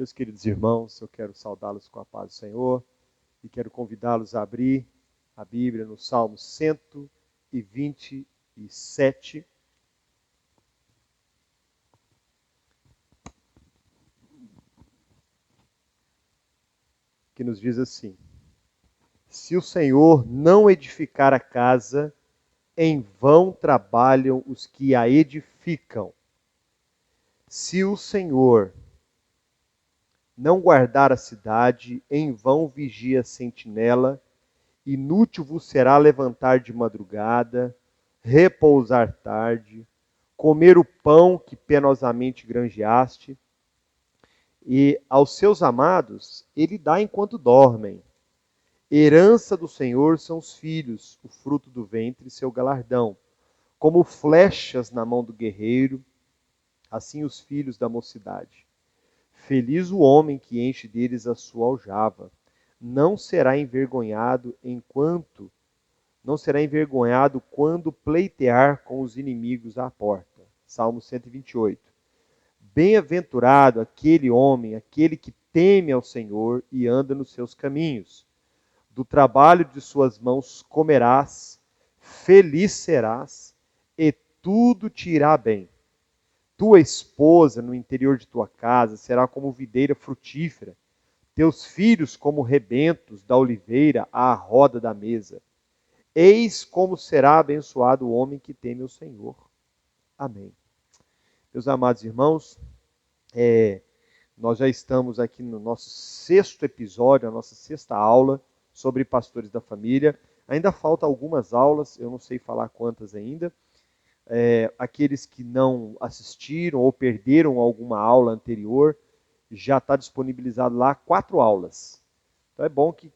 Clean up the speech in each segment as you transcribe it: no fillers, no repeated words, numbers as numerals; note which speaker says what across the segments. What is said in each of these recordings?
Speaker 1: Meus queridos irmãos, eu quero saudá-los com a paz do Senhor e quero convidá-los a abrir a Bíblia no Salmo 127, que nos diz assim: Se o Senhor não edificar a casa, em vão trabalham os que a edificam. Se o Senhor não guardar a cidade, em vão vigia a sentinela. Inútil vos será levantar de madrugada, repousar tarde, comer o pão que penosamente granjeaste. E aos seus amados ele dá enquanto dormem. Herança do Senhor são os filhos, o fruto do ventre, seu galardão. Como flechas na mão do guerreiro, assim os filhos da mocidade. Feliz o homem que enche deles a sua aljava. Não será envergonhado quando pleitear com os inimigos à porta. Salmo 128. Bem-aventurado aquele homem, aquele que teme ao Senhor e anda nos seus caminhos. Do trabalho de suas mãos comerás, feliz serás, e tudo te irá bem. Tua esposa no interior de tua casa será como videira frutífera, teus filhos como rebentos da oliveira à roda da mesa. Eis como será abençoado o homem que teme o Senhor. Amém. Meus amados irmãos, nós já estamos aqui no nosso 6º episódio, a nossa 6ª aula sobre pastores da família. Ainda faltam algumas aulas, eu não sei falar quantas ainda. Aqueles que não assistiram ou perderam alguma aula anterior, já está disponibilizado lá 4 aulas. Então é bom que,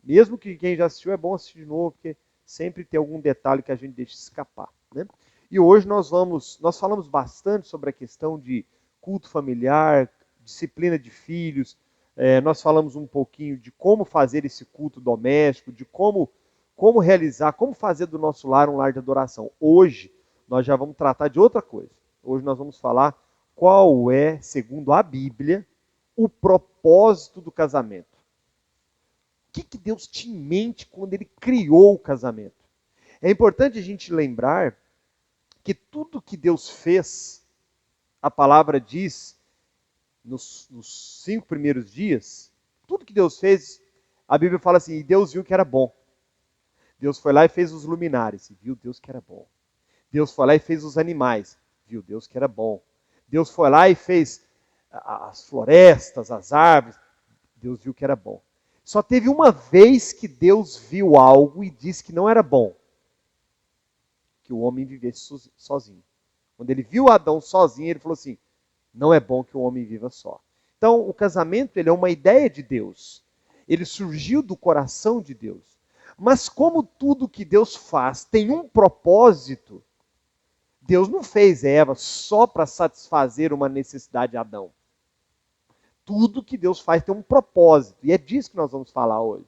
Speaker 1: mesmo que quem já assistiu, é bom assistir de novo, porque sempre tem algum detalhe que a gente deixa escapar. E hoje nós falamos bastante sobre a questão de culto familiar, disciplina de filhos, nós falamos um pouquinho de como fazer esse culto doméstico, de como realizar, como fazer do nosso lar um lar de adoração. Hoje nós já vamos tratar de outra coisa. Hoje nós vamos falar qual é, segundo a Bíblia, o propósito do casamento. O que Deus tinha em mente quando Ele criou o casamento? É importante a gente lembrar que tudo que Deus fez, a palavra diz, nos 5 primeiros dias, tudo que Deus fez, a Bíblia fala assim, e Deus viu que era bom. Deus foi lá e fez os luminares, e viu Deus que era bom. Deus foi lá e fez os animais, viu Deus que era bom. Deus foi lá e fez as florestas, as árvores, Deus viu que era bom. Só teve uma vez que Deus viu algo e disse que não era bom. Que o homem vivesse sozinho. Quando ele viu Adão sozinho, ele falou assim, não é bom que o homem viva só. Então, o casamento ele é uma ideia de Deus. Ele surgiu do coração de Deus. Mas como tudo que Deus faz tem um propósito, Deus não fez Eva só para satisfazer uma necessidade de Adão. Tudo que Deus faz tem um propósito. E é disso que nós vamos falar hoje.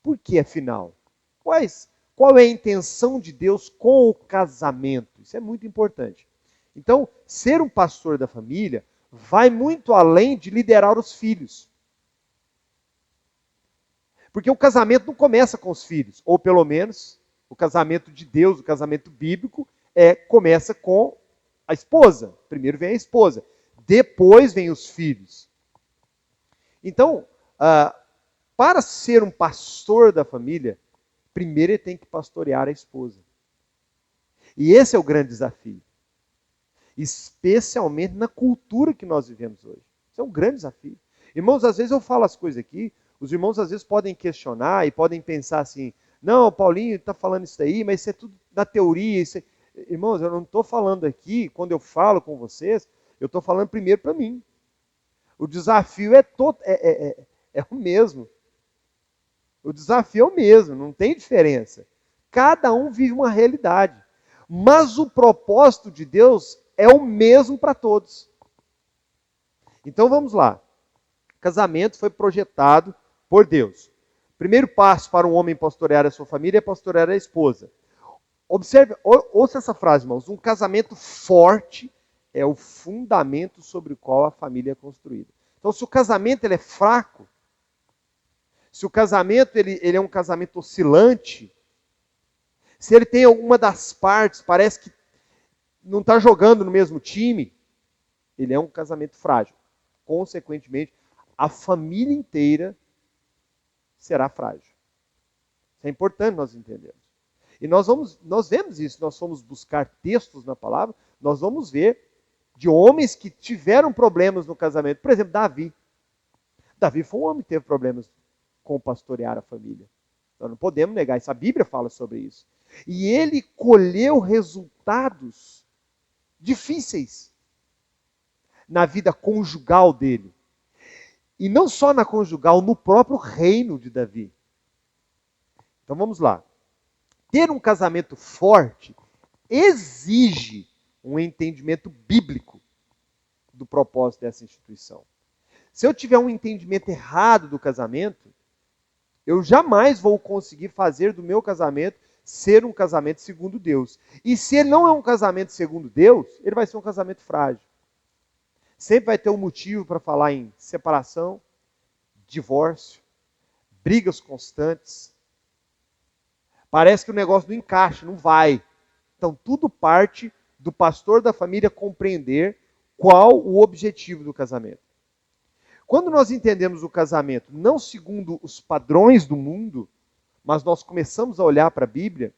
Speaker 1: Por que, afinal? Qual é a intenção de Deus com o casamento? Isso é muito importante. Então, ser um pastor da família vai muito além de liderar os filhos. Porque o casamento não começa com os filhos. Ou pelo menos, o casamento de Deus, o casamento bíblico, começa com a esposa. Primeiro vem a esposa. Depois vem os filhos. Então, para ser um pastor da família, primeiro ele tem que pastorear a esposa. E esse é o grande desafio. Especialmente na cultura que nós vivemos hoje. Isso é um grande desafio. Irmãos, às vezes eu falo as coisas aqui, os irmãos às vezes podem questionar e podem pensar assim, não, Paulinho está falando isso daí, mas isso é tudo da teoria. Irmãos, eu não estou falando aqui, quando eu falo com vocês, eu estou falando primeiro para mim. O desafio é o mesmo. O desafio é o mesmo, não tem diferença. Cada um vive uma realidade. Mas o propósito de Deus é o mesmo para todos. Então vamos lá. O casamento foi projetado por Deus. Primeiro passo para um homem pastorear a sua família é pastorear a esposa. Observe, ouça essa frase, irmãos. Um casamento forte é o fundamento sobre o qual a família é construída. Então, se o casamento ele é fraco, se o casamento ele é um casamento oscilante, se ele tem alguma das partes, parece que não está jogando no mesmo time, ele é um casamento frágil. Consequentemente, a família inteira será frágil. Isso é importante nós entendermos. E nós vemos isso, nós fomos buscar textos na palavra, nós vamos ver de homens que tiveram problemas no casamento. Por exemplo, Davi. Davi foi um homem que teve problemas com pastorear a família. Nós não podemos negar isso, a Bíblia fala sobre isso. E ele colheu resultados difíceis na vida conjugal dele. E não só na conjugal, no próprio reino de Davi. Então vamos lá. Ter um casamento forte exige um entendimento bíblico do propósito dessa instituição. Se eu tiver um entendimento errado do casamento, eu jamais vou conseguir fazer do meu casamento ser um casamento segundo Deus. E se ele não é um casamento segundo Deus, ele vai ser um casamento frágil. Sempre vai ter um motivo para falar em separação, divórcio, brigas constantes. Parece que o negócio não encaixa, não vai. Então tudo parte do pastor da família compreender qual o objetivo do casamento. Quando nós entendemos o casamento não segundo os padrões do mundo, mas nós começamos a olhar para a Bíblia,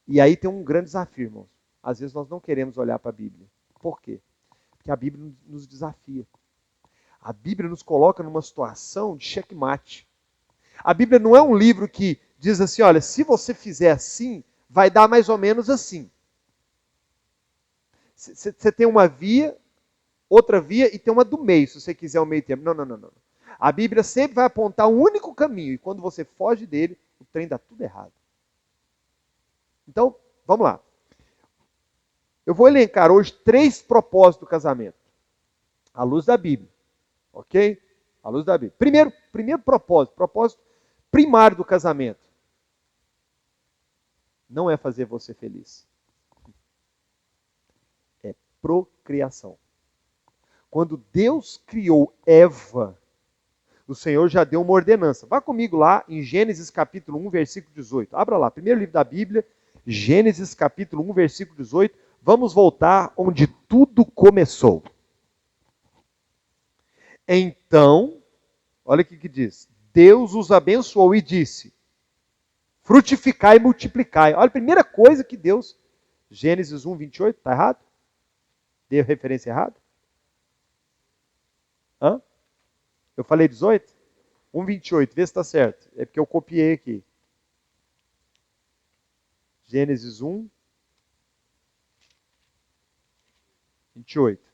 Speaker 1: e aí tem um grande desafio, irmãos. Às vezes nós não queremos olhar para a Bíblia. Por quê? Porque a Bíblia nos desafia. A Bíblia nos coloca numa situação de checkmate. A Bíblia não é um livro que diz assim, olha, se você fizer assim, vai dar mais ou menos assim. Você tem uma via, outra via e tem uma do meio, se você quiser o meio termo. Não. A Bíblia sempre vai apontar um único caminho, e quando você foge dele, o trem dá tudo errado. Então, vamos lá. Eu vou elencar hoje 3 propósitos do casamento, à luz da Bíblia. Ok? À luz da Bíblia. Primeiro propósito primário do casamento. Não é fazer você feliz. É procriação. Quando Deus criou Eva, o Senhor já deu uma ordenança. Vá comigo lá em Gênesis capítulo 1, versículo 18. Abra lá, primeiro livro da Bíblia, Gênesis capítulo 1, versículo 18. Vamos voltar onde tudo começou. Então, olha o que diz. Deus os abençoou e disse, frutificai e multiplicai. Olha a primeira coisa que Deus, Gênesis 1, 28, está errado? Deu referência errada? Hã? Eu falei 18? 1, 28, vê se está certo. É porque eu copiei aqui. Gênesis 1, 28.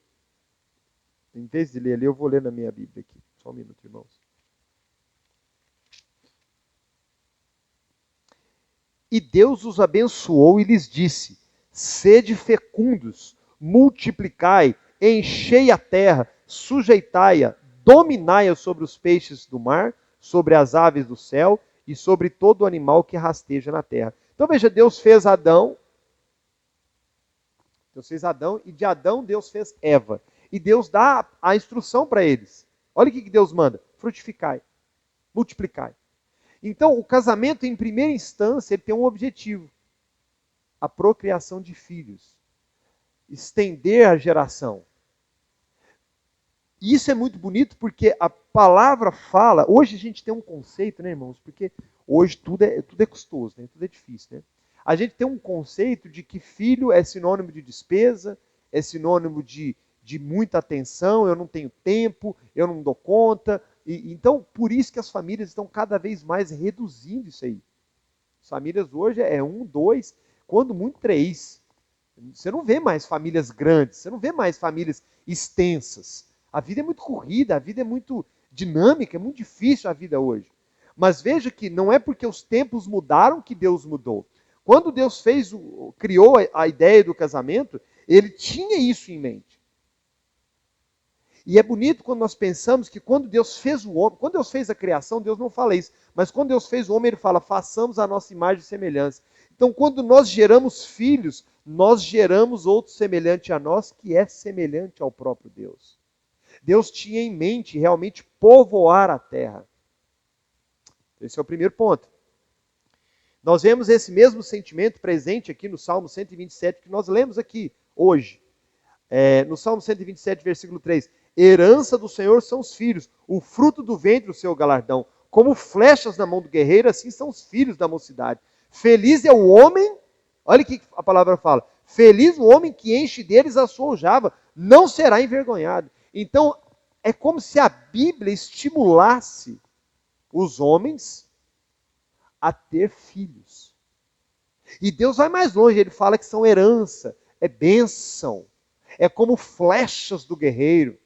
Speaker 1: Em vez de ler ali, eu vou ler na minha Bíblia aqui. Só um minuto, irmãos. E Deus os abençoou e lhes disse, sede fecundos, multiplicai, enchei a terra, sujeitai-a, dominai-a sobre os peixes do mar, sobre as aves do céu e sobre todo animal que rasteja na terra. Então veja, Deus fez Adão e de Adão Deus fez Eva. E Deus dá a instrução para eles. Olha o que Deus manda, frutificai, multiplicai. Então o casamento em primeira instância ele tem um objetivo, a procriação de filhos, estender a geração. E isso é muito bonito porque a palavra fala, hoje a gente tem um conceito, né, irmãos? Porque hoje tudo é custoso, né? Tudo é difícil, né? A gente tem um conceito de que filho é sinônimo de despesa, é sinônimo de muita atenção, eu não tenho tempo, eu não dou conta. Então, por isso que as famílias estão cada vez mais reduzindo isso aí. As famílias hoje é 1, 2, quando muito 3. Você não vê mais famílias grandes, você não vê mais famílias extensas. A vida é muito corrida, a vida é muito dinâmica, é muito difícil a vida hoje. Mas veja que não é porque os tempos mudaram que Deus mudou. Quando Deus criou a ideia do casamento, ele tinha isso em mente. E é bonito quando nós pensamos que quando Deus fez o homem, quando Deus fez a criação, Deus não fala isso. Mas quando Deus fez o homem, ele fala, façamos a nossa imagem e semelhança. Então quando nós geramos filhos, nós geramos outro semelhante a nós, que é semelhante ao próprio Deus. Deus tinha em mente realmente povoar a terra. Esse é o primeiro ponto. Nós vemos esse mesmo sentimento presente aqui no Salmo 127, que nós lemos aqui hoje. No Salmo 127, versículo 3. Herança do Senhor são os filhos, o fruto do ventre o seu galardão. Como flechas na mão do guerreiro, assim são os filhos da mocidade. Feliz é o homem, olha o que a palavra fala. Feliz o homem que enche deles a sua aljava, não será envergonhado. Então, é como se a Bíblia estimulasse os homens a ter filhos. E Deus vai mais longe, ele fala que são herança, é bênção, é como flechas do guerreiro.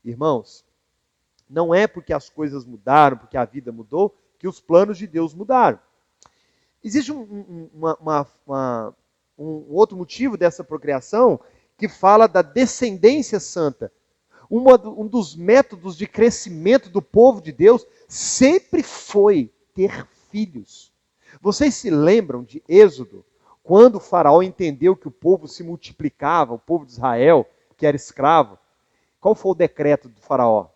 Speaker 1: Irmãos, não é porque as coisas mudaram, porque a vida mudou, que os planos de Deus mudaram. Existe um outro motivo dessa procriação que fala da descendência santa. Um dos métodos de crescimento do povo de Deus sempre foi ter filhos. Vocês se lembram de Êxodo, quando o faraó entendeu que o povo se multiplicava, o povo de Israel, que era escravo? Qual foi o decreto do faraó?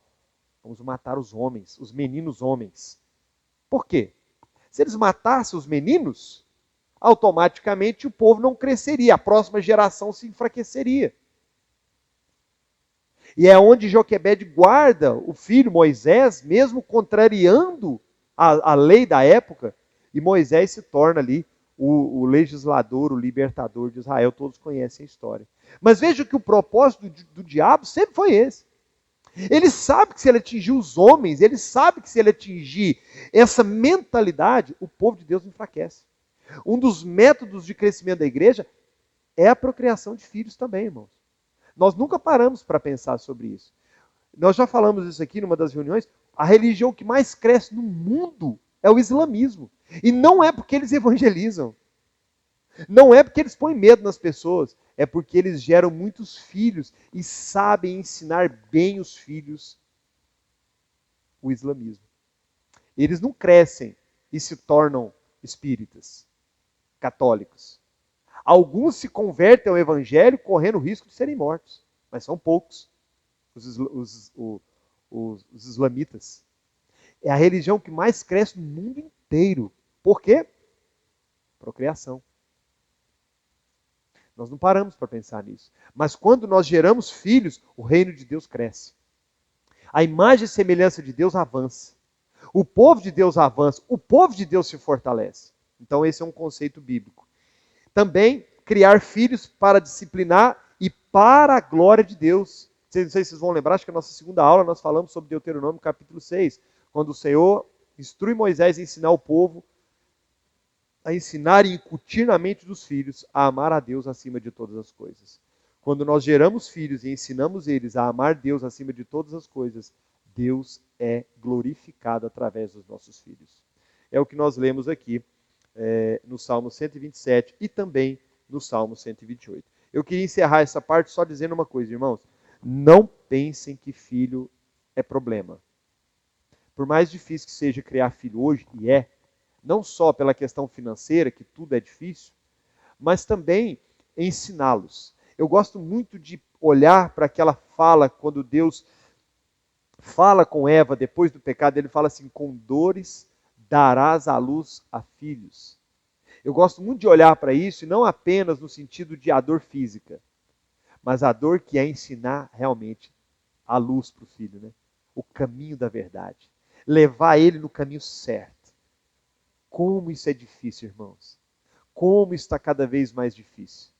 Speaker 1: Vamos matar os homens, os meninos homens. Por quê? Se eles matassem os meninos, automaticamente o povo não cresceria, a próxima geração se enfraqueceria. E é onde Joquebede guarda o filho Moisés, mesmo contrariando a lei da época, e Moisés se torna ali o legislador, o libertador de Israel. Todos conhecem a história. Mas veja que o propósito do diabo sempre foi esse. Ele sabe que se ele atingir os homens, ele sabe que se ele atingir essa mentalidade, o povo de Deus enfraquece. Um dos métodos de crescimento da igreja é a procriação de filhos também, irmãos. Nós nunca paramos para pensar sobre isso. Nós já falamos isso aqui numa das reuniões. A religião que mais cresce no mundo é o islamismo. E não é porque eles evangelizam. Não é porque eles põem medo nas pessoas. É porque eles geram muitos filhos e sabem ensinar bem os filhos o islamismo. Eles não crescem e se tornam espíritas, católicos. Alguns se convertem ao evangelho correndo o risco de serem mortos, mas são poucos, os islamitas. É a religião que mais cresce no mundo inteiro. Por quê? Procriação. Nós não paramos para pensar nisso. Mas quando nós geramos filhos, o reino de Deus cresce. A imagem e semelhança de Deus avança. O povo de Deus avança. O povo de Deus se fortalece. Então esse é um conceito bíblico. Também criar filhos para disciplinar e para a glória de Deus. Não sei se vocês vão lembrar, acho que na nossa segunda aula nós falamos sobre Deuteronômio capítulo 6, quando o Senhor instrui Moisés a ensinar o povo, a ensinar e incutir na mente dos filhos a amar a Deus acima de todas as coisas. Quando nós geramos filhos e ensinamos eles a amar Deus acima de todas as coisas, Deus é glorificado através dos nossos filhos. É o que nós lemos aqui no Salmo 127 e também no Salmo 128. Eu queria encerrar essa parte só dizendo uma coisa, irmãos. Não pensem que filho é problema. Por mais difícil que seja criar filho hoje, e é, não só pela questão financeira, que tudo é difícil, mas também ensiná-los. Eu gosto muito de olhar para aquela fala, quando Deus fala com Eva depois do pecado, ele fala assim, com dores darás à luz a filhos. Eu gosto muito de olhar para isso, e não apenas no sentido de a dor física, mas a dor que é ensinar realmente a luz para o filho, né? O caminho da verdade. Levar ele no caminho certo. Como isso é difícil, irmãos. Como está cada vez mais difícil.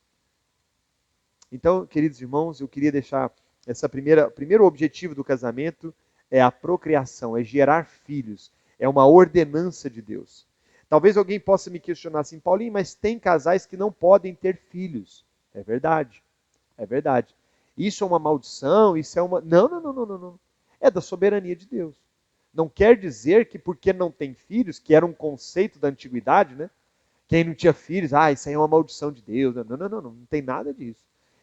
Speaker 1: Então, queridos irmãos, eu queria deixar o primeiro objetivo do casamento é a procriação, é gerar filhos. É uma ordenança de Deus. Talvez alguém possa me questionar assim, Paulinho, mas tem casais que não podem ter filhos. É verdade. É verdade. Isso é uma maldição, isso é uma... Não. É da soberania de Deus. Não quer dizer que porque não tem filhos, que era um conceito da antiguidade, né? Quem não tinha filhos, isso aí é uma maldição de Deus. Não tem nada disso.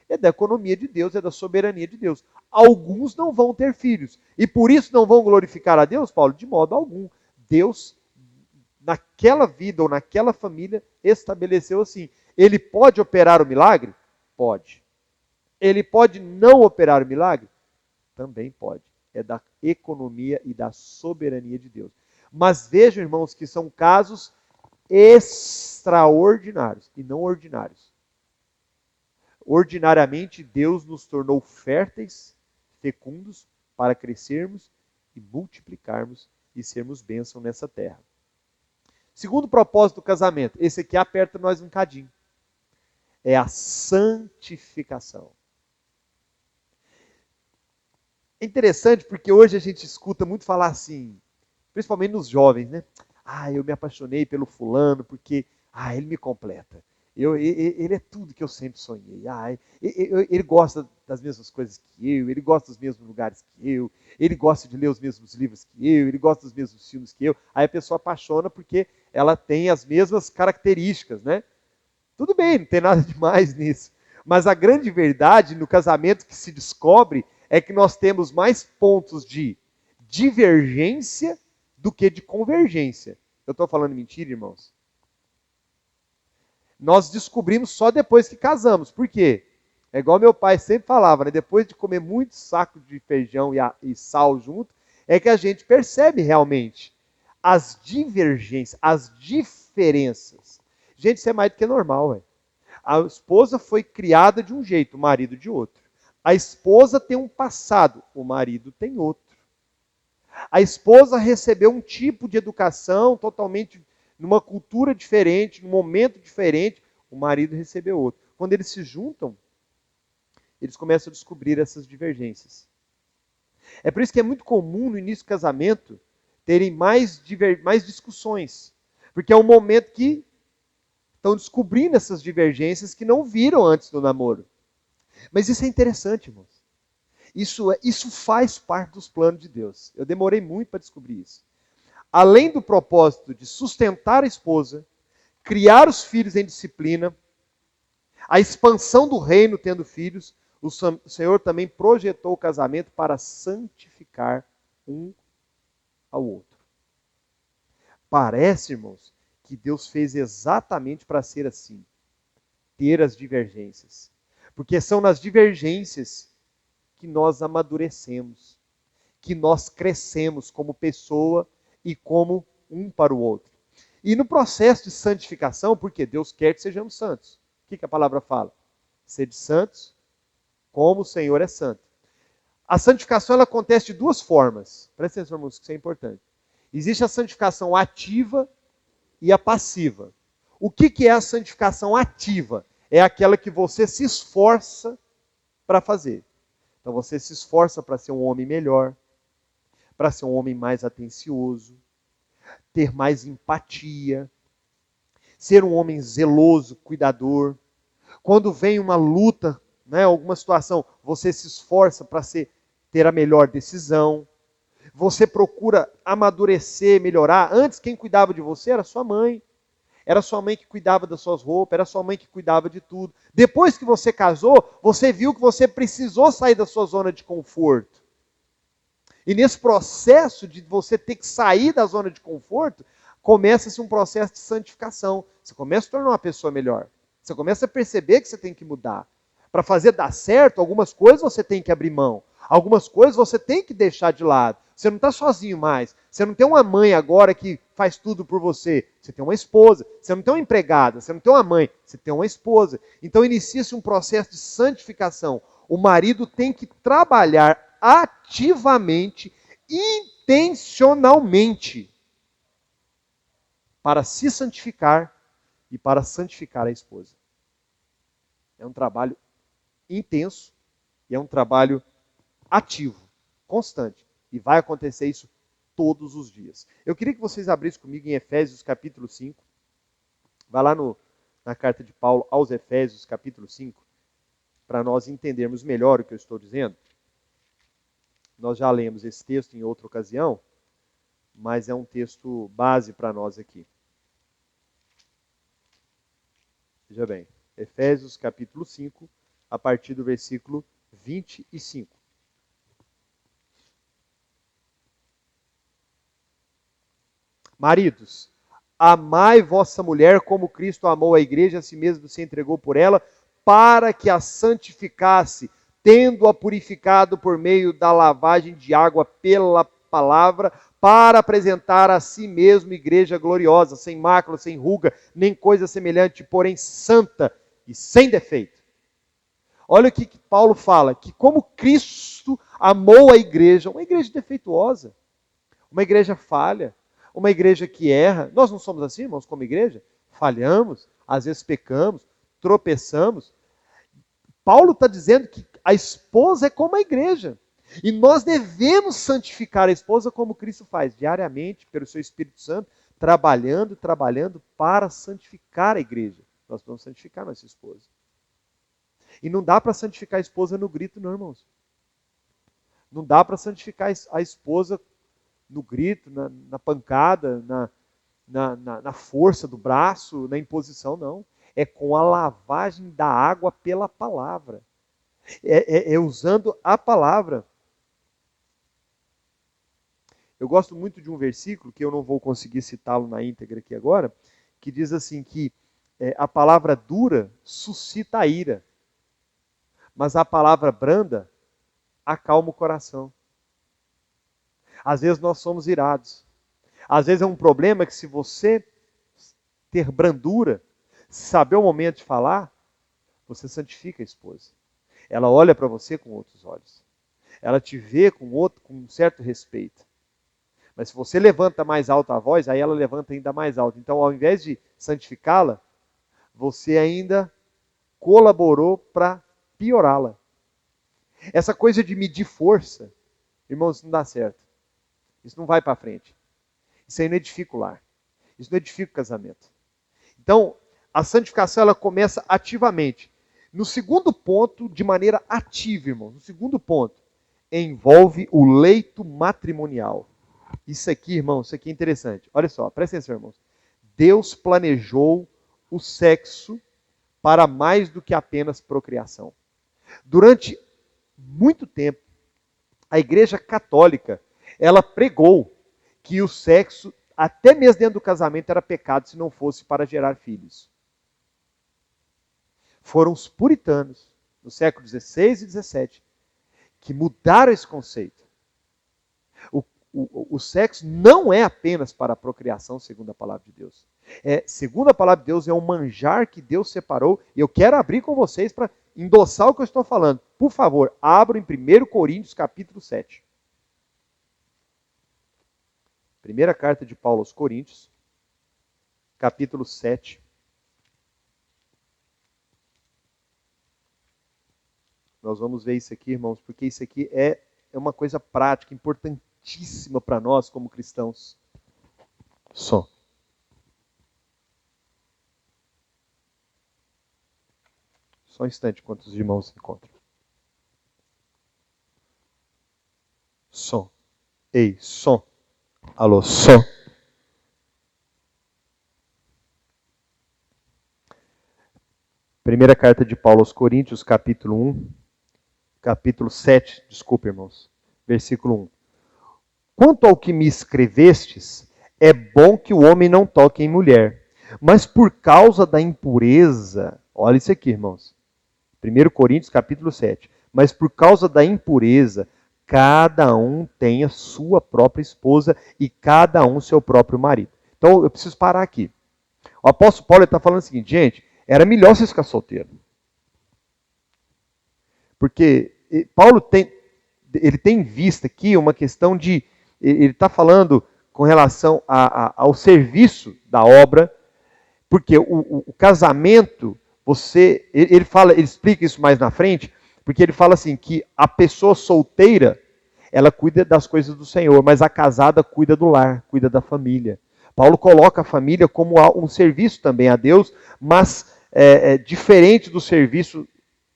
Speaker 1: É da economia de Deus, é da soberania de Deus. Alguns não vão ter filhos. E por isso não vão glorificar a Deus, Paulo? De modo algum. Deus, naquela vida ou naquela família, estabeleceu assim. Ele pode operar o milagre? Pode. Ele pode não operar o milagre? Também pode. É da economia e da soberania de Deus. Mas vejam, irmãos, que são casos extraordinários e não ordinários. Ordinariamente, Deus nos tornou férteis, fecundos, para crescermos e multiplicarmos e sermos bênção nessa terra. Segundo propósito do casamento, esse aqui aperta nós um cadinho. É a santificação. É interessante porque hoje a gente escuta muito falar assim, principalmente nos jovens, né? Eu me apaixonei pelo fulano porque, ele me completa. Ele é tudo que eu sempre sonhei. Ele gosta das mesmas coisas que ele gosta dos mesmos lugares que ele gosta de ler os mesmos livros que ele gosta dos mesmos filmes que eu. Aí a pessoa apaixona porque ela tem as mesmas características, né? Tudo bem, não tem nada demais nisso. Mas a grande verdade no casamento que se descobre é que nós temos mais pontos de divergência do que de convergência. Eu estou falando mentira, irmãos? Nós descobrimos só depois que casamos. Por quê? É igual meu pai sempre falava, né? Depois de comer muito saco de feijão e sal junto, é que a gente percebe realmente as divergências, as diferenças. Gente, isso é mais do que normal, ué. A esposa foi criada de um jeito, o marido de outro. A esposa tem um passado, o marido tem outro. A esposa recebeu um tipo de educação totalmente numa cultura diferente, num momento diferente, o marido recebeu outro. Quando eles se juntam, eles começam a descobrir essas divergências. É por isso que é muito comum no início do casamento terem mais discussões, porque é um momento que estão descobrindo essas divergências que não viram antes do namoro. Mas isso é interessante, irmãos. Isso faz parte dos planos de Deus. Eu demorei muito para descobrir isso. Além do propósito de sustentar a esposa, criar os filhos em disciplina, a expansão do reino tendo filhos, o Senhor também projetou o casamento para santificar um ao outro. Parece, irmãos, que Deus fez exatamente para ser assim, ter as divergências. Porque são nas divergências que nós amadurecemos, que nós crescemos como pessoa e como um para o outro. E no processo de santificação, porque Deus quer que sejamos santos. O que a palavra fala? Sede santos, como o Senhor é santo. A santificação ela acontece de duas formas. Presta atenção, irmãos, que isso é importante. Existe a santificação ativa e a passiva. O que é a santificação ativa? É aquela que você se esforça para fazer. Então você se esforça para ser um homem melhor, para ser um homem mais atencioso, ter mais empatia, ser um homem zeloso, cuidador. Quando vem uma luta, né, alguma situação, você se esforça para ter a melhor decisão. Você procura amadurecer, melhorar. Antes quem cuidava de você era sua mãe. Era sua mãe que cuidava das suas roupas, era sua mãe que cuidava de tudo. Depois que você casou, você viu que você precisou sair da sua zona de conforto. E nesse processo de você ter que sair da zona de conforto, começa-se um processo de santificação. Você começa a tornar uma pessoa melhor. Você começa a perceber que você tem que mudar. Para fazer dar certo, algumas coisas você tem que abrir mão. Algumas coisas você tem que deixar de lado. Você não está sozinho mais. Você não tem uma mãe agora que faz tudo por você. Você tem uma esposa. Você não tem uma empregada. Você não tem uma mãe. Você tem uma esposa. Então inicia-se um processo de santificação. O marido tem que trabalhar ativamente, intencionalmente, para se santificar e para santificar a esposa. É um trabalho intenso e é um trabalho ativo, constante. E vai acontecer isso todos os dias. Eu queria que vocês abrissem comigo em Efésios capítulo 5. Vai lá na carta de Paulo aos Efésios capítulo 5, para nós entendermos melhor o que eu estou dizendo. Nós já lemos esse texto em outra ocasião, mas é um texto base para nós aqui. Veja bem, Efésios capítulo 5, a partir do versículo 25. Maridos, amai vossa mulher como Cristo amou a igreja, a si mesmo se entregou por ela, para que a santificasse, tendo-a purificado por meio da lavagem de água pela palavra, para apresentar a si mesmo igreja gloriosa, sem mácula, sem ruga, nem coisa semelhante, porém santa e sem defeito. Olha o que Paulo fala, que como Cristo amou a igreja, uma igreja defeituosa, uma igreja falha, uma igreja que erra. Nós não somos assim, irmãos, como igreja? Falhamos, às vezes pecamos, tropeçamos. Paulo está dizendo que a esposa é como a igreja. E nós devemos santificar a esposa como Cristo faz, diariamente, pelo seu Espírito Santo, trabalhando para santificar a igreja. Nós vamos santificar nossa esposa. E não dá para santificar a esposa no grito, não, irmãos. Não dá para santificar a esposa no grito, na pancada, na força do braço, na imposição, não. É com a lavagem da água pela palavra. É usando a palavra. Eu gosto muito de um versículo, que eu não vou conseguir citá-lo na íntegra aqui agora, que diz assim que a palavra dura suscita a ira, mas a palavra branda acalma o coração. Às vezes nós somos irados. Às vezes é um problema que se você ter brandura, saber o momento de falar, você santifica a esposa. Ela olha para você com outros olhos. Ela te vê com um certo respeito. Mas se você levanta mais alto a voz, aí ela levanta ainda mais alto. Então, ao invés de santificá-la, você ainda colaborou para piorá-la. Essa coisa de medir força, irmãos, isso não dá certo. Isso não vai para frente. Isso aí não edifica o lar. Isso não edifica o casamento. Então, a santificação ela começa ativamente. No segundo ponto, de maneira ativa, irmãos. No segundo ponto, envolve o leito matrimonial. Isso aqui, irmão, isso aqui é interessante. Olha só, presta atenção, irmãos. Deus planejou o sexo para mais do que apenas procriação. Durante muito tempo, a Igreja Católica, ela pregou que o sexo, até mesmo dentro do casamento, era pecado se não fosse para gerar filhos. Foram os puritanos, no século XVI e XVII, que mudaram esse conceito. O sexo não é apenas para a procriação, segundo a palavra de Deus. Segundo a palavra de Deus, é um manjar que Deus separou. E eu quero abrir com vocês para endossar o que eu estou falando. Por favor, abram em 1 Coríntios, capítulo 7. Primeira carta de Paulo aos Coríntios, capítulo 7. Nós vamos ver isso aqui, irmãos, porque isso aqui é uma coisa prática, importantíssima para nós como cristãos. Só um instante, enquanto os irmãos se encontram. Som. Ei, som. Alô, som. Primeira carta de Paulo aos Coríntios, capítulo 1, capítulo 7, desculpa, irmãos, versículo 1. Quanto ao que me escrevestes, é bom que o homem não toque em mulher, mas por causa da impureza, olha isso aqui, irmãos, 1 Coríntios, capítulo 7, mas por causa da impureza, cada um tem a sua própria esposa e cada um seu próprio marido. Então, eu preciso parar aqui. O apóstolo Paulo está falando o seguinte, gente, era melhor você ficar solteiro. Porque Paulo tem em vista aqui uma questão de... Ele está falando com relação ao serviço da obra, porque o casamento, ele explica isso mais na frente, porque ele fala assim, que a pessoa solteira, ela cuida das coisas do Senhor, mas a casada cuida do lar, cuida da família. Paulo coloca a família como um serviço também a Deus, mas diferente do serviço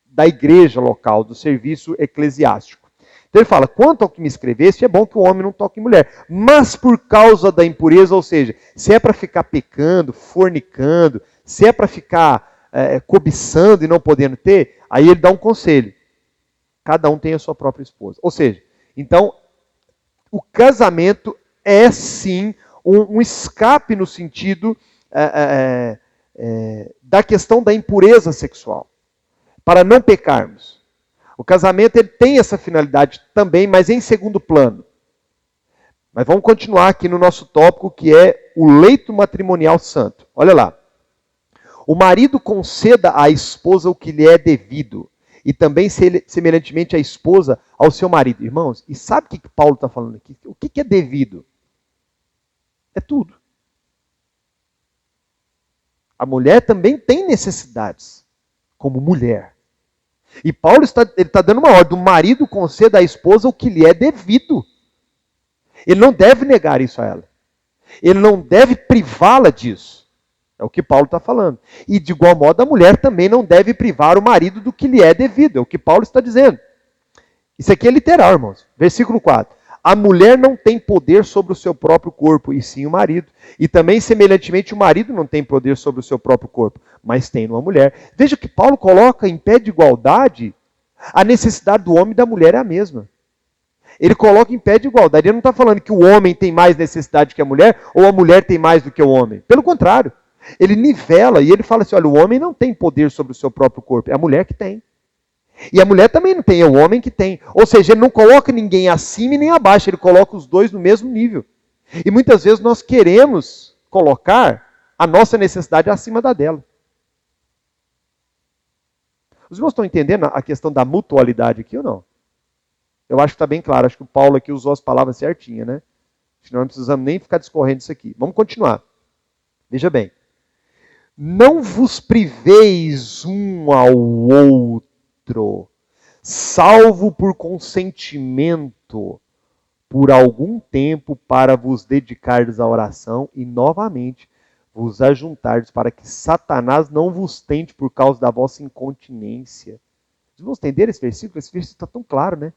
Speaker 1: da igreja local, do serviço eclesiástico. Então ele fala, quanto ao que me escreveste, é bom que o homem não toque em mulher, mas por causa da impureza, ou seja, se é para ficar pecando, fornicando, se é para ficar cobiçando e não podendo ter, aí ele dá um conselho. Cada um tem a sua própria esposa. Ou seja, então, o casamento é sim um escape no sentido da questão da impureza sexual. para não pecarmos. O casamento ele tem essa finalidade também, mas em segundo plano. Mas vamos continuar aqui no nosso tópico, que é o leito matrimonial santo. Olha lá. O marido conceda à esposa o que lhe é devido, e também semelhantemente a esposa ao seu marido. Irmãos, e sabe o que Paulo está falando aqui? O que é devido? É tudo. A mulher também tem necessidades, como mulher. E Paulo está dando uma ordem: o marido conceda à esposa o que lhe é devido. Ele não deve negar isso a ela. Ele não deve privá-la disso. É o que Paulo está falando. E de igual modo a mulher também não deve privar o marido do que lhe é devido. É o que Paulo está dizendo. Isso aqui é literal, irmãos. Versículo 4. A mulher não tem poder sobre o seu próprio corpo, e sim o marido. E também, semelhantemente, o marido não tem poder sobre o seu próprio corpo, mas tem numa mulher. Veja que Paulo coloca em pé de igualdade, a necessidade do homem e da mulher é a mesma. Ele coloca em pé de igualdade. Ele não está falando que o homem tem mais necessidade que a mulher, ou a mulher tem mais do que o homem. Pelo contrário. Ele nivela e ele fala assim, olha, o homem não tem poder sobre o seu próprio corpo, é a mulher que tem. E a mulher também não tem, é o homem que tem. Ou seja, ele não coloca ninguém acima e nem abaixo, ele coloca os dois no mesmo nível. E muitas vezes nós queremos colocar a nossa necessidade acima da dela. Os irmãos estão entendendo a questão da mutualidade aqui ou não? Eu acho que está bem claro, acho que o Paulo aqui usou as palavras certinhas, né? Senão não precisamos nem ficar discorrendo isso aqui. Vamos continuar. Veja bem. Não vos priveis um ao outro, salvo por consentimento, por algum tempo, para vos dedicardes à oração e novamente vos ajuntardes, para que Satanás não vos tente por causa da vossa incontinência. Vocês vão entender esse versículo? Esse versículo está tão claro, né?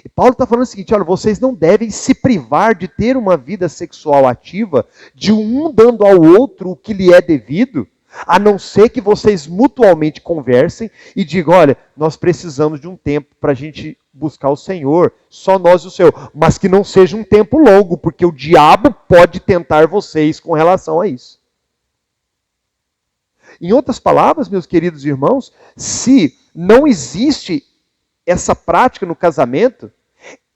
Speaker 1: E Paulo está falando o seguinte, olha, vocês não devem se privar de ter uma vida sexual ativa, de um dando ao outro o que lhe é devido, a não ser que vocês mutualmente conversem e digam, olha, nós precisamos de um tempo para a gente buscar o Senhor, só nós e o Senhor, mas que não seja um tempo longo, porque o diabo pode tentar vocês com relação a isso. Em outras palavras, meus queridos irmãos, se não existe essa prática no casamento,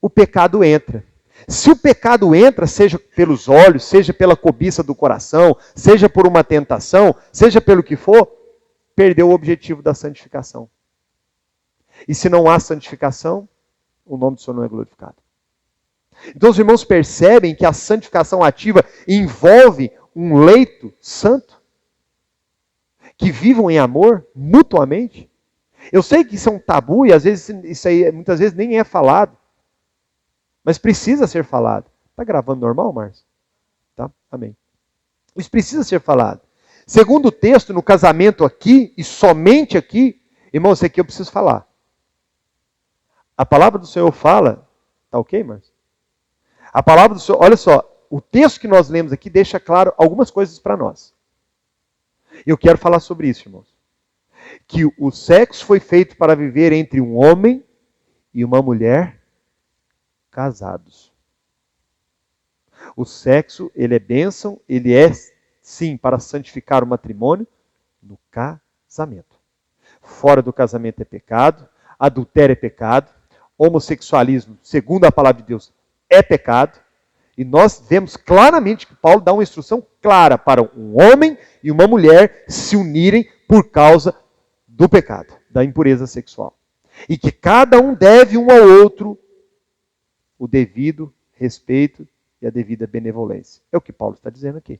Speaker 1: o pecado entra. Se o pecado entra, seja pelos olhos, seja pela cobiça do coração, seja por uma tentação, seja pelo que for, perdeu o objetivo da santificação. E se não há santificação, o nome do Senhor não é glorificado. Então os irmãos percebem que a santificação ativa envolve um leito santo, que vivam em amor mutuamente. Eu sei que isso é um tabu e às vezes isso aí muitas vezes nem é falado. Mas precisa ser falado. Está gravando normal, Márcio? Tá? Amém. Isso precisa ser falado. Segundo o texto, no casamento aqui, e somente aqui, irmão, isso aqui eu preciso falar. A palavra do Senhor fala, tá ok, Márcio? A palavra do Senhor, olha só, o texto que nós lemos aqui deixa claro algumas coisas para nós. Eu quero falar sobre isso, irmãos. Que o sexo foi feito para viver entre um homem e uma mulher casados. O sexo, ele é bênção, ele é, sim, para santificar o matrimônio no casamento. Fora do casamento é pecado, adultério é pecado, homossexualismo, segundo a palavra de Deus, é pecado. E nós vemos claramente que Paulo dá uma instrução clara para um homem e uma mulher se unirem por causa do pecado, da impureza sexual. E que cada um deve um ao outro o devido respeito e a devida benevolência. É o que Paulo está dizendo aqui.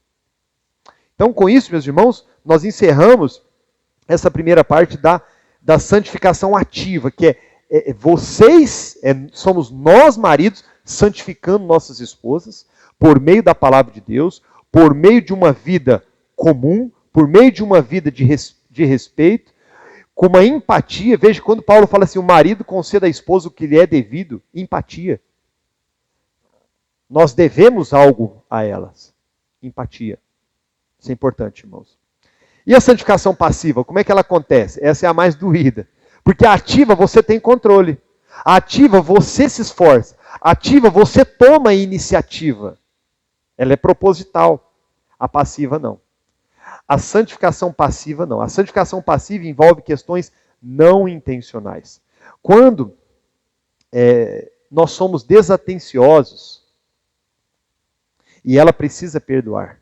Speaker 1: Então, com isso, meus irmãos, nós encerramos essa primeira parte da santificação ativa, que somos nós, maridos, santificando nossas esposas, por meio da palavra de Deus, por meio de uma vida comum, por meio de uma vida de respeito, com uma empatia. Veja, quando Paulo fala assim, o marido conceda à esposa o que lhe é devido, empatia. Nós devemos algo a elas. Empatia. Isso é importante, irmãos. E a santificação passiva, como é que ela acontece? Essa é a mais doída. Porque a ativa você tem controle. A ativa você se esforça. A ativa você toma a iniciativa. Ela é proposital. A passiva não. A santificação passiva não. A santificação passiva envolve questões não intencionais. Quando nós somos desatenciosos e ela precisa perdoar,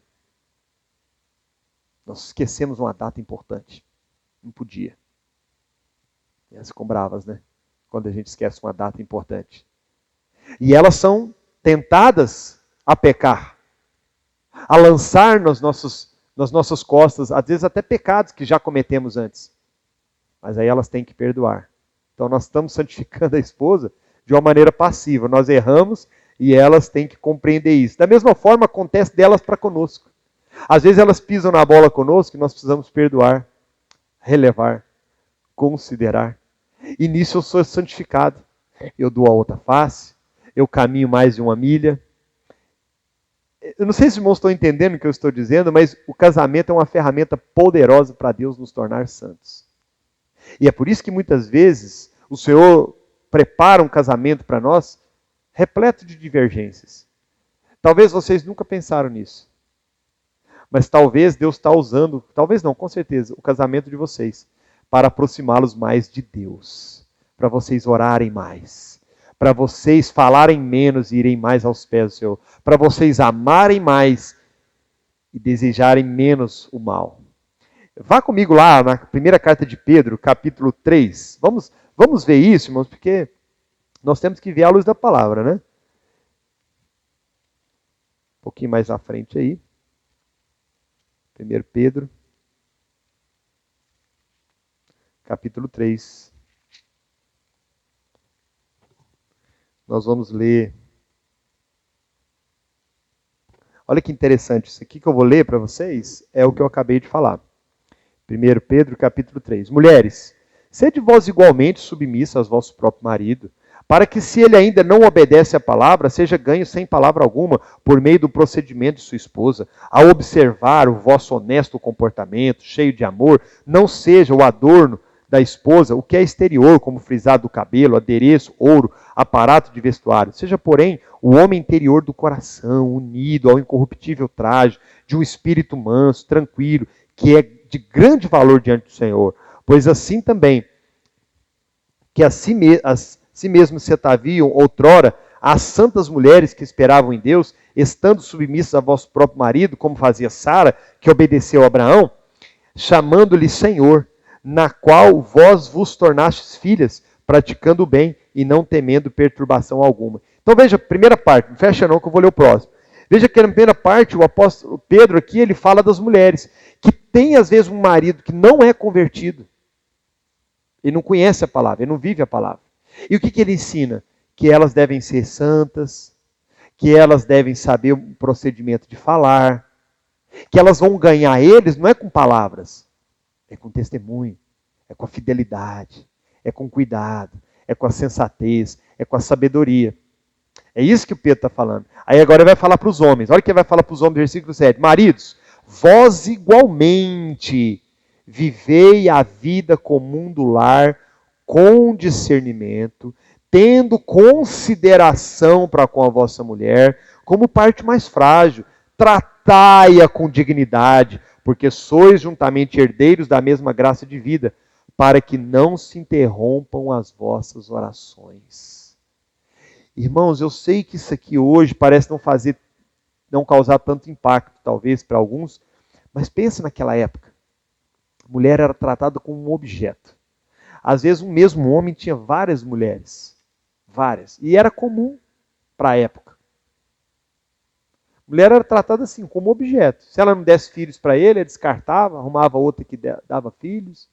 Speaker 1: nós esquecemos uma data importante. Não podia. E elas ficam bravas, né? Quando a gente esquece uma data importante. E elas são tentadas a pecar, a lançar nas nossas costas, às vezes até pecados que já cometemos antes. Mas aí elas têm que perdoar. Então nós estamos santificando a esposa de uma maneira passiva. Nós erramos e elas têm que compreender isso. Da mesma forma acontece delas para conosco. Às vezes elas pisam na bola conosco e nós precisamos perdoar, relevar, considerar. E nisso eu sou santificado. Eu dou a outra face, eu caminho mais de uma milha. Eu não sei se os irmãos estão entendendo o que eu estou dizendo, mas o casamento é uma ferramenta poderosa para Deus nos tornar santos. E é por isso que muitas vezes o Senhor prepara um casamento para nós repleto de divergências. Talvez vocês nunca pensaram nisso. Mas talvez Deus está usando, talvez não, com certeza, o casamento de vocês para aproximá-los mais de Deus. Para vocês orarem mais. Para vocês falarem menos e irem mais aos pés do Senhor. Para vocês amarem mais e desejarem menos o mal. Vá comigo lá na primeira carta de Pedro, capítulo 3. Vamos ver isso, irmãos, porque nós temos que ver a luz da palavra, né? Um pouquinho mais à frente aí. 1 Pedro, capítulo 3. Nós vamos ler. Olha que interessante, isso aqui que eu vou ler para vocês é o que eu acabei de falar. 1 Pedro, capítulo 3. Mulheres, sede vós igualmente submissas aos vosso próprio marido, para que, se ele ainda não obedece à palavra, seja ganho sem palavra alguma, por meio do procedimento de sua esposa, ao observar o vosso honesto comportamento, cheio de amor, não seja o adorno da esposa o que é exterior, como frisado do cabelo, adereço, ouro, aparato de vestuário. Seja, porém, o homem interior do coração, unido ao incorruptível traje, de um espírito manso, tranquilo, que é de grande valor diante do Senhor. Pois assim também, que a si mesmo se ataviam outrora as santas mulheres que esperavam em Deus, estando submissas a vosso próprio marido, como fazia Sara, que obedeceu a Abraão, chamando-lhe Senhor, na qual vós vos tornastes filhas, praticando o bem e não temendo perturbação alguma. Então veja, primeira parte, não fecha não que eu vou ler o próximo. Veja que na primeira parte, o apóstolo Pedro aqui, ele fala das mulheres, que tem às vezes um marido que não é convertido. Ele não conhece a palavra, ele não vive a palavra. E o que ele ensina? Que elas devem ser santas, que elas devem saber o procedimento de falar, que elas vão ganhar eles não é com palavras, é com testemunho, é com a fidelidade, é com cuidado, é com a sensatez, é com a sabedoria. É isso que o Pedro está falando. Aí agora ele vai falar para os homens. Olha o que ele vai falar para os homens no versículo 7. Maridos, vós igualmente vivei a vida comum do lar com discernimento, tendo consideração para com a vossa mulher, como parte mais frágil. Tratai-a com dignidade, porque sois juntamente herdeiros da mesma graça de vida, para que não se interrompam as vossas orações. Irmãos, eu sei que isso aqui hoje parece não causar tanto impacto, talvez, para alguns, mas pensa naquela época. A mulher era tratada como um objeto. Às vezes, um mesmo homem tinha várias mulheres. Várias. E era comum para a época. A mulher era tratada assim, como objeto. Se ela não desse filhos para ele descartava, arrumava outra que dava filhos.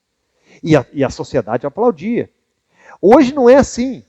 Speaker 1: E a sociedade aplaudia. Hoje não é assim.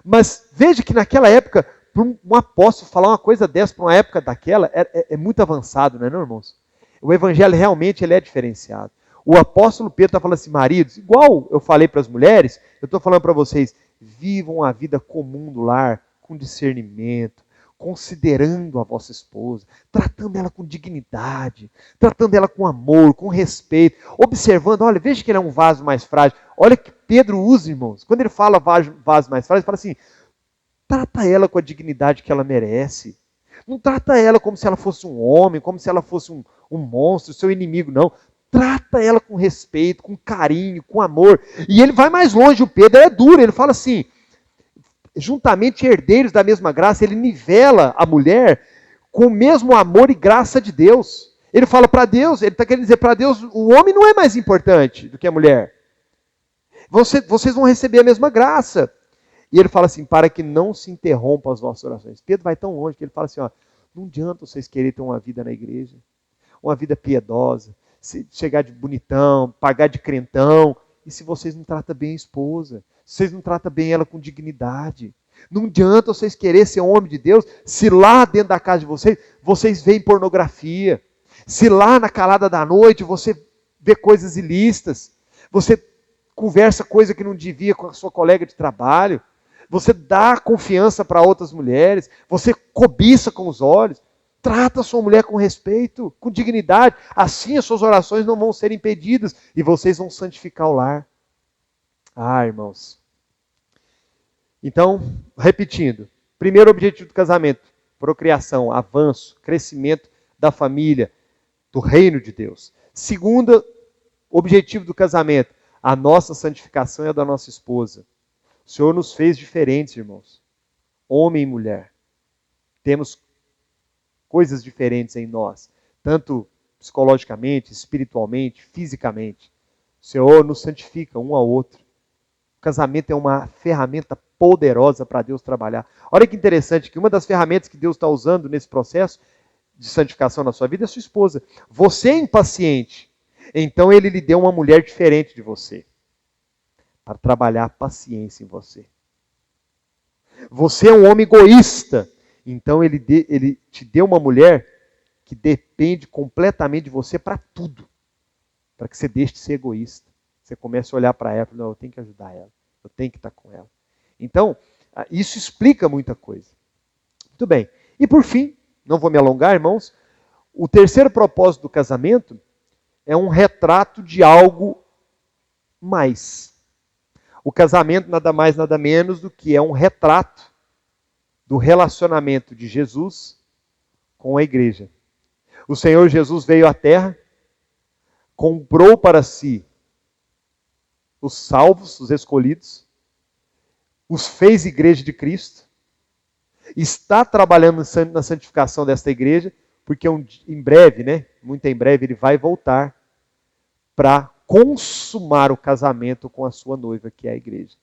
Speaker 1: Mas veja que naquela época, para um apóstolo falar uma coisa dessa para uma época daquela, é muito avançado, não é, não, irmãos? O evangelho realmente ele é diferenciado. O apóstolo Pedro está falando assim, maridos, igual eu falei para as mulheres, eu estou falando para vocês, vivam a vida comum do lar, com discernimento, considerando a vossa esposa, tratando ela com dignidade, tratando ela com amor, com respeito, observando, olha, veja que ele é um vaso mais frágil. Olha que Pedro usa, irmãos, quando ele fala vaso mais frágil, ele fala assim, trata ela com a dignidade que ela merece. Não trata ela como se ela fosse um homem, como se ela fosse um monstro, seu inimigo, não. Trata ela com respeito, com carinho, com amor. E ele vai mais longe, o Pedro é duro, ele fala assim, juntamente herdeiros da mesma graça, ele nivela a mulher com o mesmo amor e graça de Deus. Ele fala para Deus, ele está querendo dizer para Deus, o homem não é mais importante do que a mulher. Vocês vão receber a mesma graça. E ele fala assim, para que não se interrompam as vossas orações. Pedro vai tão longe que ele fala assim, ó, não adianta vocês quererem ter uma vida na igreja, uma vida piedosa, chegar de bonitão, pagar de crentão, e se vocês não tratam bem a esposa, se vocês não tratam bem ela com dignidade, não adianta vocês querer ser homem de Deus, se lá dentro da casa de vocês veem pornografia, se lá na calada da noite você vê coisas ilícitas, você conversa coisa que não devia com a sua colega de trabalho, você dá confiança para outras mulheres, você cobiça com os olhos, trata a sua mulher com respeito, com dignidade, assim as suas orações não vão ser impedidas e vocês vão santificar o lar. Ah, irmãos. Então, repetindo, primeiro objetivo do casamento, procriação, avanço, crescimento da família, do reino de Deus. Segundo objetivo do casamento, a nossa santificação e a da nossa esposa. O Senhor nos fez diferentes, irmãos. Homem e mulher. Temos coisas diferentes em nós. Tanto psicologicamente, espiritualmente, fisicamente. O Senhor nos santifica um ao outro. O casamento é uma ferramenta poderosa para Deus trabalhar. Olha que interessante que uma das ferramentas que Deus está usando nesse processo de santificação na sua vida é a sua esposa. Você é impaciente. Então Ele lhe deu uma mulher diferente de você. Para trabalhar a paciência em você. Você é um homem egoísta. Então ele te deu uma mulher que depende completamente de você para tudo. Para que você deixe de ser egoísta. Você comece a olhar para ela e falar, não, eu tenho que ajudar ela. Eu tenho que estar com ela. Então, isso explica muita coisa. Muito bem. E por fim, não vou me alongar, irmãos, o terceiro propósito do casamento é um retrato de algo mais. O casamento nada mais, nada menos do que é um retrato do relacionamento de Jesus com a igreja. O Senhor Jesus veio à terra, comprou para si os salvos, os escolhidos, os fez igreja de Cristo, está trabalhando na santificação desta igreja, porque em breve, muito em breve, ele vai voltar para consumar o casamento com a sua noiva, que é a igreja.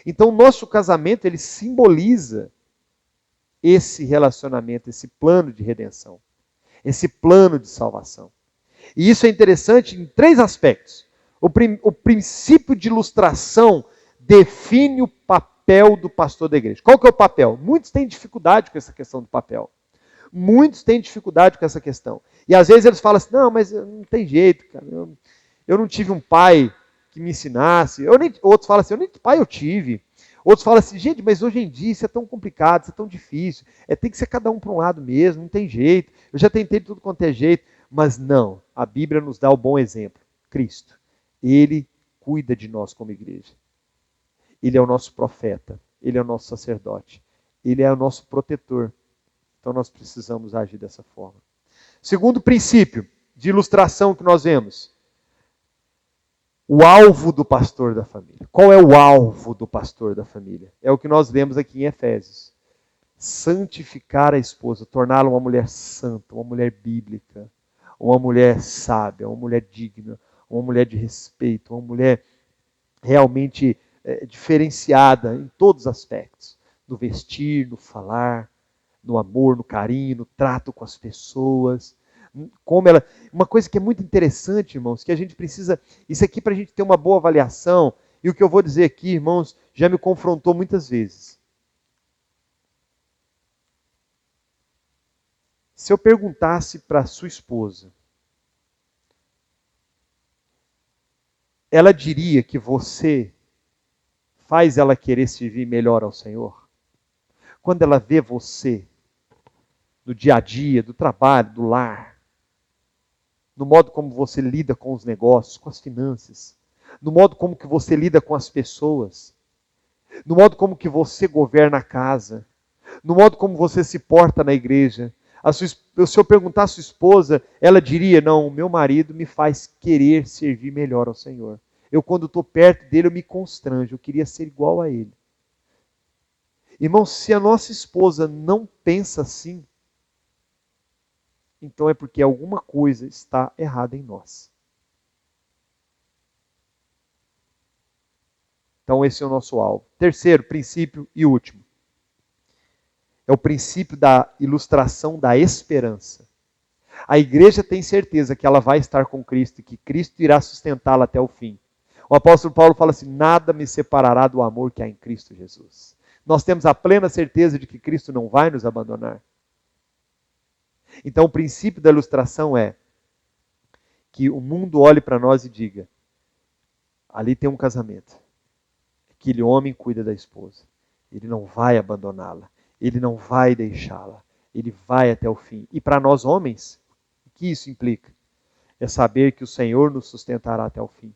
Speaker 1: Então, o nosso casamento, ele simboliza esse relacionamento, esse plano de redenção, esse plano de salvação. E isso é interessante em 3 aspectos. O princípio de ilustração define o papel do pastor da igreja. Qual que é o papel? Muitos têm dificuldade com essa questão do papel. Muitos têm dificuldade com essa questão. E às vezes eles falam assim, não, mas não tem jeito, cara. Eu não tive um pai que me ensinasse. Outros falam assim, nem pai eu tive. Outros falam assim, gente, mas hoje em dia isso é tão complicado, isso é tão difícil. Tem que ser cada um para um lado mesmo, não tem jeito. Eu já tentei de tudo quanto é jeito. Mas não, a Bíblia nos dá o bom exemplo. Cristo. Ele cuida de nós como igreja. Ele é o nosso profeta. Ele é o nosso sacerdote. Ele é o nosso protetor. Então nós precisamos agir dessa forma. Segundo princípio de ilustração que nós vemos. O alvo do pastor da família. Qual é o alvo do pastor da família? É o que nós lemos aqui em Efésios. Santificar a esposa, torná-la uma mulher santa, uma mulher bíblica, uma mulher sábia, uma mulher digna, uma mulher de respeito, uma mulher realmente diferenciada em todos os aspectos. No vestir, no falar, no amor, no carinho, no trato com as pessoas. Uma coisa que é muito interessante, irmãos, que a gente precisa, isso aqui para a gente ter uma boa avaliação, e o que eu vou dizer aqui, irmãos, já me confrontou muitas vezes. Se eu perguntasse para a sua esposa, ela diria que você faz ela querer servir melhor ao Senhor? Quando ela vê você, no dia a dia, do trabalho, do lar, no modo como você lida com os negócios, com as finanças, no modo como que você lida com as pessoas, no modo como que você governa a casa, no modo como você se porta na igreja, Se eu perguntar à sua esposa, ela diria, não, o meu marido me faz querer servir melhor ao Senhor. Eu, quando estou perto dele, eu me constranjo, eu queria ser igual a ele. Irmão, se a nossa esposa não pensa assim, então é porque alguma coisa está errada em nós. Então esse é o nosso alvo. Terceiro princípio e último. É o princípio da ilustração da esperança. A igreja tem certeza que ela vai estar com Cristo e que Cristo irá sustentá-la até o fim. O apóstolo Paulo fala assim, nada me separará do amor que há em Cristo Jesus. Nós temos a plena certeza de que Cristo não vai nos abandonar. Então o princípio da ilustração é que o mundo olhe para nós e diga, ali tem um casamento. Aquele homem cuida da esposa. Ele não vai abandoná-la. Ele não vai deixá-la. Ele vai até o fim. E para nós homens, o que isso implica? É saber que o Senhor nos sustentará até o fim.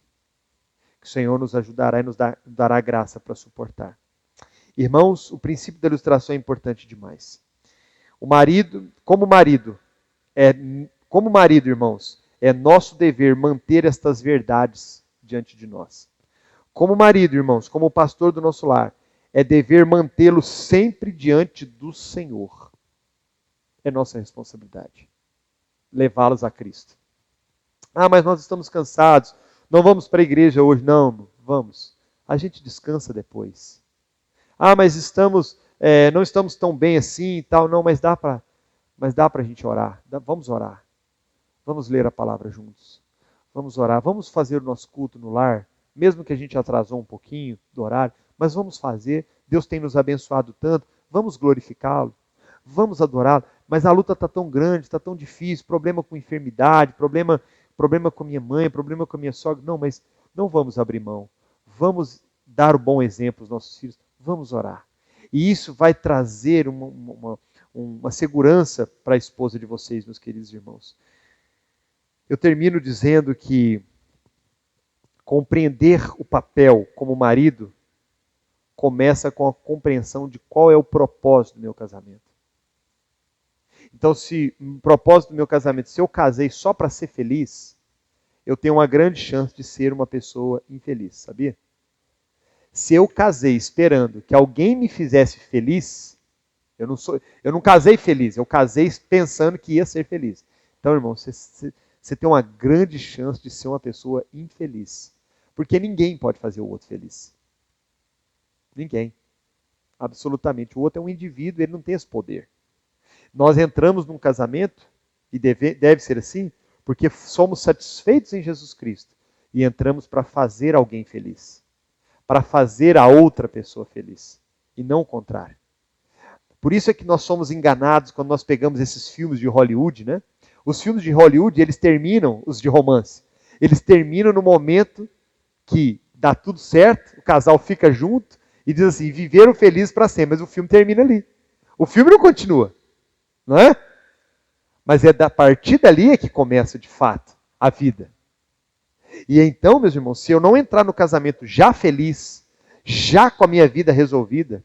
Speaker 1: Que o Senhor nos ajudará e nos dará graça para suportar. Irmãos, o princípio da ilustração é importante demais. Como marido, irmãos, é nosso dever manter estas verdades diante de nós. Como marido, irmãos, como pastor do nosso lar, é dever mantê-lo sempre diante do Senhor. É nossa responsabilidade. Levá-los a Cristo. Ah, mas nós estamos cansados. Não vamos para a igreja hoje. Não, vamos. A gente descansa depois. Ah, mas não estamos tão bem assim e tal. Não, mas dá para a gente orar. Vamos orar. Vamos ler a palavra juntos. Vamos orar. Vamos fazer o nosso culto no lar. Mesmo que a gente atrasou um pouquinho do horário, mas vamos fazer. Deus tem nos abençoado tanto. Vamos glorificá-lo. Vamos adorá-lo. Mas a luta está tão grande, está tão difícil. Problema com enfermidade, problema com minha mãe, problema com a minha sogra. Não, mas não vamos abrir mão. Vamos dar o bom exemplo aos nossos filhos. Vamos orar. E isso vai trazer uma segurança para a esposa de vocês, meus queridos irmãos. Eu termino dizendo que compreender o papel como marido começa com a compreensão de qual é o propósito do meu casamento. Então, se o propósito do meu casamento, se eu casei só para ser feliz, eu tenho uma grande chance de ser uma pessoa infeliz, sabia? Se eu casei esperando que alguém me fizesse feliz, eu não casei feliz, eu casei pensando que ia ser feliz. Então, irmão, você tem uma grande chance de ser uma pessoa infeliz. Porque ninguém pode fazer o outro feliz. Ninguém. Absolutamente. O outro é um indivíduo, ele não tem esse poder. Nós entramos num casamento, e deve ser assim, porque somos satisfeitos em Jesus Cristo. E entramos para fazer alguém feliz. Para fazer a outra pessoa feliz. E não o contrário. Por isso é que nós somos enganados quando nós pegamos esses filmes de Hollywood, né? Os filmes de Hollywood, eles terminam, os de romance, eles terminam no momento que dá tudo certo, o casal fica junto e diz assim, viveram felizes para sempre, mas o filme termina ali. O filme não continua, não é? Mas é a partir dali é que começa de fato a vida. E então, meus irmãos, se eu não entrar no casamento já feliz, já com a minha vida resolvida,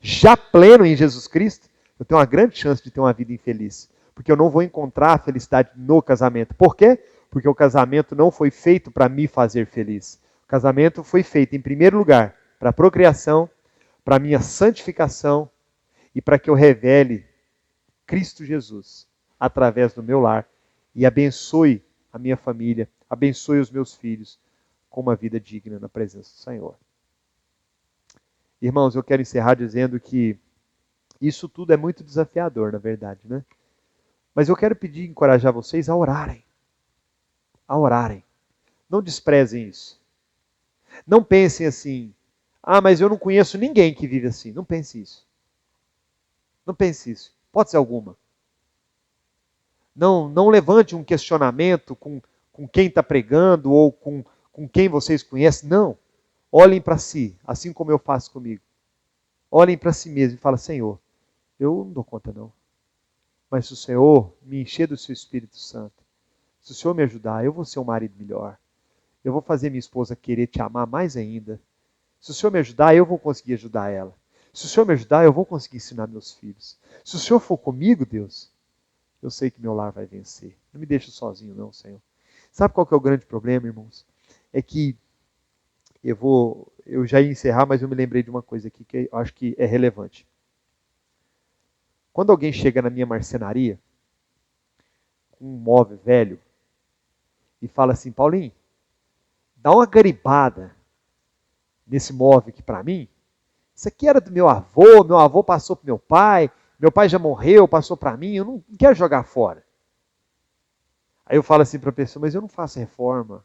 Speaker 1: já pleno em Jesus Cristo, eu tenho uma grande chance de ter uma vida infeliz. Porque eu não vou encontrar a felicidade no casamento. Por quê? Porque o casamento não foi feito para me fazer feliz. O casamento foi feito, em primeiro lugar, para a procriação, para a minha santificação e para que eu revele Cristo Jesus através do meu lar e abençoe a minha família, abençoe os meus filhos com uma vida digna na presença do Senhor. Irmãos, eu quero encerrar dizendo que isso tudo é muito desafiador, na verdade, né? Mas eu quero pedir e encorajar vocês a orarem. A orarem. Não desprezem isso. Não pensem assim, mas eu não conheço ninguém que vive assim. Não pense isso. Não pense isso. Hipótese alguma. Não levante um questionamento com quem está pregando ou com quem vocês conhecem. Não. Olhem para si, assim como eu faço comigo. Olhem para si mesmo e falem, Senhor, eu não dou conta não. Mas se o Senhor me encher do seu Espírito Santo, se o Senhor me ajudar, eu vou ser um marido melhor. Eu vou fazer minha esposa querer te amar mais ainda. Se o Senhor me ajudar, eu vou conseguir ajudar ela. Se o Senhor me ajudar, eu vou conseguir ensinar meus filhos. Se o Senhor for comigo, Deus, Eu sei que meu lar vai vencer. Não me deixa sozinho, não, Senhor. Sabe qual que é o grande problema, irmãos? É que eu já ia encerrar, mas eu me lembrei de uma coisa aqui que eu acho que é relevante. Quando alguém chega na minha marcenaria, com um móvel velho, e fala assim, Paulinho, dá uma garibada nesse móvel aqui para mim. Isso aqui era do meu avô passou para meu pai já morreu, passou para mim, eu não quero jogar fora. Aí eu falo assim para a pessoa, mas eu não faço reforma.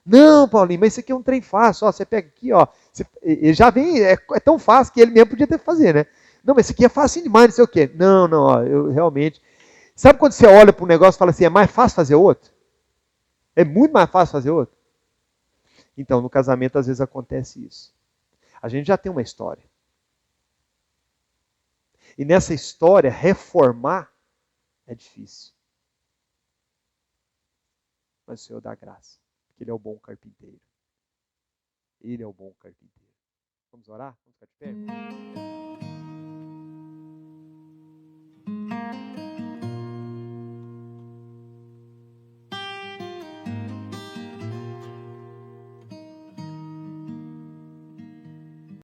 Speaker 1: Não, Paulinho, mas isso aqui é um trem fácil, ó, você pega aqui, ó, ele já vem, é tão fácil que ele mesmo podia ter que fazer, né? Não, mas isso aqui é fácil demais, não sei o quê. Não, não, ó, eu realmente... Sabe quando você olha para um negócio e fala assim, é mais fácil fazer outro? É muito mais fácil fazer outro? Então, no casamento, às vezes acontece isso. A gente já tem uma história. E nessa história, reformar é difícil. Mas o Senhor dá graça. Porque Ele é o bom carpinteiro. Ele é o bom carpinteiro. Vamos orar? Vamos ficar de pé?